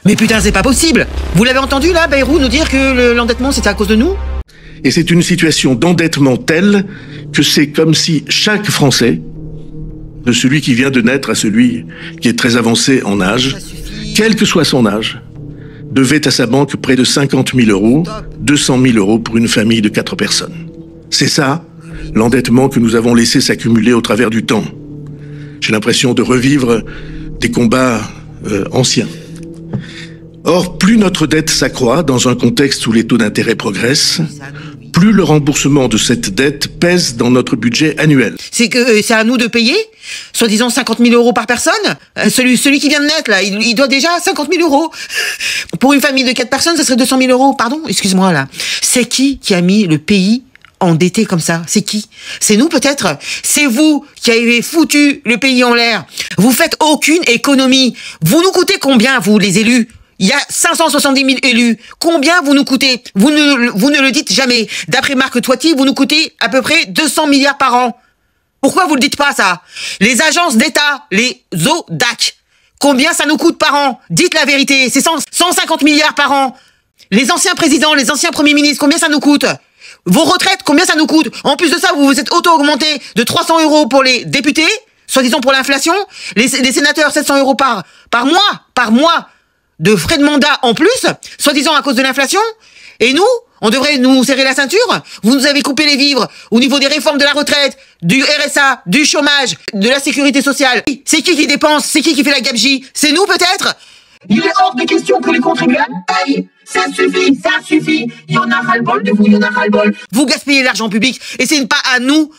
Mais putain, c'est pas possible. Vous l'avez entendu là, Bayrou, nous dire que l'endettement c'était à cause de nous? Et c'est une situation d'endettement telle que c'est comme si chaque Français, de celui qui vient de naître à celui qui est très avancé en âge, quel que soit son âge, devait à sa banque près de 50 000 euros, 200 000 euros pour une famille de 4 personnes. C'est ça, l'endettement que nous avons laissé s'accumuler au travers du temps. J'ai l'impression de revivre des combats anciens. Or, plus notre dette s'accroît dans un contexte où les taux d'intérêt progressent, plus le remboursement de cette dette pèse dans notre budget annuel. C'est que c'est à nous de payer, soi-disant 50 000 euros par personne. Celui qui vient de naître là, il doit déjà 50 000 euros. Pour une famille de 4 personnes, ça serait 200 000 euros. Pardon, excuse-moi là. C'est qui a mis le pays endetté comme ça? C'est qui? C'est nous peut-être? C'est vous qui avez foutu le pays en l'air. Vous faites aucune économie. Vous nous coûtez combien, vous les élus? Il y a 570 000 élus. Combien vous nous coûtez? Vous ne le dites jamais. D'après Marc Toiti, vous nous coûtez à peu près 200 milliards par an. Pourquoi vous le dites pas, ça? Les agences d'État, les ODAC, combien ça nous coûte par an? Dites la vérité, c'est 150 milliards par an. Les anciens présidents, les anciens premiers ministres, combien ça nous coûte? Vos retraites, combien ça nous coûte? En plus de ça, vous vous êtes auto-augmenté de 300 euros pour les députés, soi-disant pour l'inflation. Les sénateurs, 700 euros par mois. De frais de mandat en plus, soi-disant à cause de l'inflation. Et nous, on devrait nous serrer la ceinture. Vous nous avez coupé les vivres au niveau des réformes de la retraite, du RSA, du chômage, de la sécurité sociale. C'est qui dépense? C'est qui fait la gabegie? C'est nous peut-être? Il est hors de question que les contribuables payent. Ça suffit. Il y en a ras-le-bol de vous, il y en a ras-le-bol. Vous gaspillez l'argent public et ce n'est pas à nous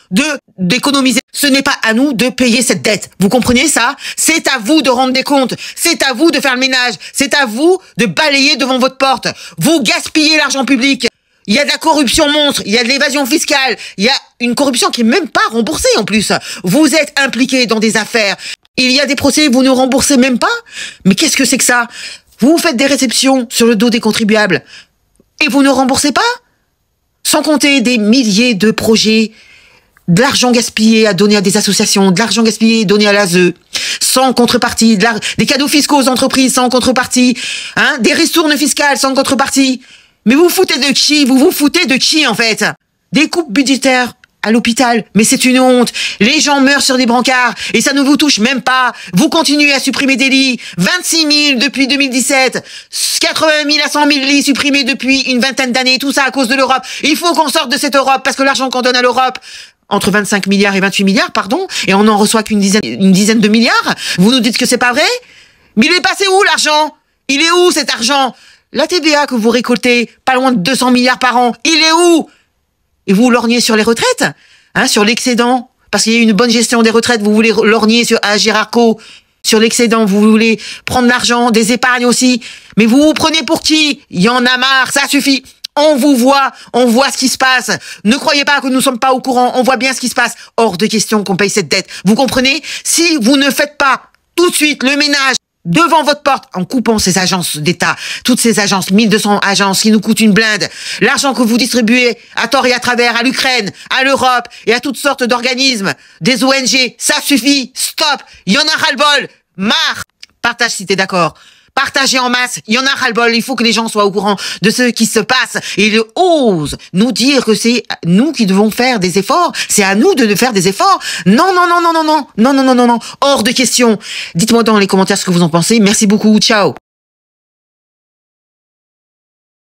d'économiser. Ce n'est pas à nous de payer cette dette. Vous comprenez ça? C'est à vous de rendre des comptes. C'est à vous de faire le ménage. C'est à vous de balayer devant votre porte. Vous gaspillez l'argent public. Il y a de la corruption monstre, il y a de l'évasion fiscale, il y a une corruption qui est même pas remboursée en plus. Vous êtes impliqués dans des affaires. Il y a des procès, vous ne remboursez même pas. Mais qu'est-ce que c'est que ça? Vous faites des réceptions sur le dos des contribuables et vous ne remboursez pas? Sans compter des milliers de projets, de l'argent gaspillé à donner à des associations, de l'argent gaspillé donné à l'ASE, sans contrepartie, des cadeaux fiscaux aux entreprises sans contrepartie, des ristournes fiscales sans contrepartie. Mais vous vous foutez de qui? Vous vous foutez de qui en fait? Des coupes budgétaires à l'hôpital, mais c'est une honte. Les gens meurent sur des brancards et ça ne vous touche même pas. Vous continuez à supprimer des lits. 26 000 depuis 2017. 80 000 à 100 000 lits supprimés depuis une vingtaine d'années. Tout ça à cause de l'Europe. Il faut qu'on sorte de cette Europe parce que l'argent qu'on donne à l'Europe, entre 25 milliards et 28 milliards, pardon, et on n'en reçoit qu'une dizaine de milliards. Vous nous dites que c'est pas vrai? Mais il est passé où l'argent? Il est où cet argent? La TVA que vous récoltez, pas loin de 200 milliards par an, il est où? Et vous lorgnez sur les retraites, sur l'excédent, parce qu'il y a une bonne gestion des retraites, vous voulez lorgner à Gérardco, sur l'excédent, vous voulez prendre l'argent, des épargnes aussi, mais vous vous prenez pour qui? Il y en a marre, ça suffit. On vous voit, on voit ce qui se passe. Ne croyez pas que nous ne sommes pas au courant, on voit bien ce qui se passe. Hors de question qu'on paye cette dette. Vous comprenez? Si vous ne faites pas tout de suite le ménage devant votre porte, en coupant ces agences d'État, toutes ces agences, 1200 agences qui nous coûtent une blinde, l'argent que vous distribuez à tort et à travers à l'Ukraine, à l'Europe et à toutes sortes d'organismes, des ONG, ça suffit, stop, il y en a ras-le-bol, marre. Partage si t'es d'accord. Partagez en masse, il y en a ras-le-bol, il faut que les gens soient au courant de ce qui se passe. Et ils osent nous dire que c'est nous qui devons faire des efforts, c'est à nous de faire des efforts. Non, hors de question. Dites-moi dans les commentaires ce que vous en pensez. Merci beaucoup, ciao.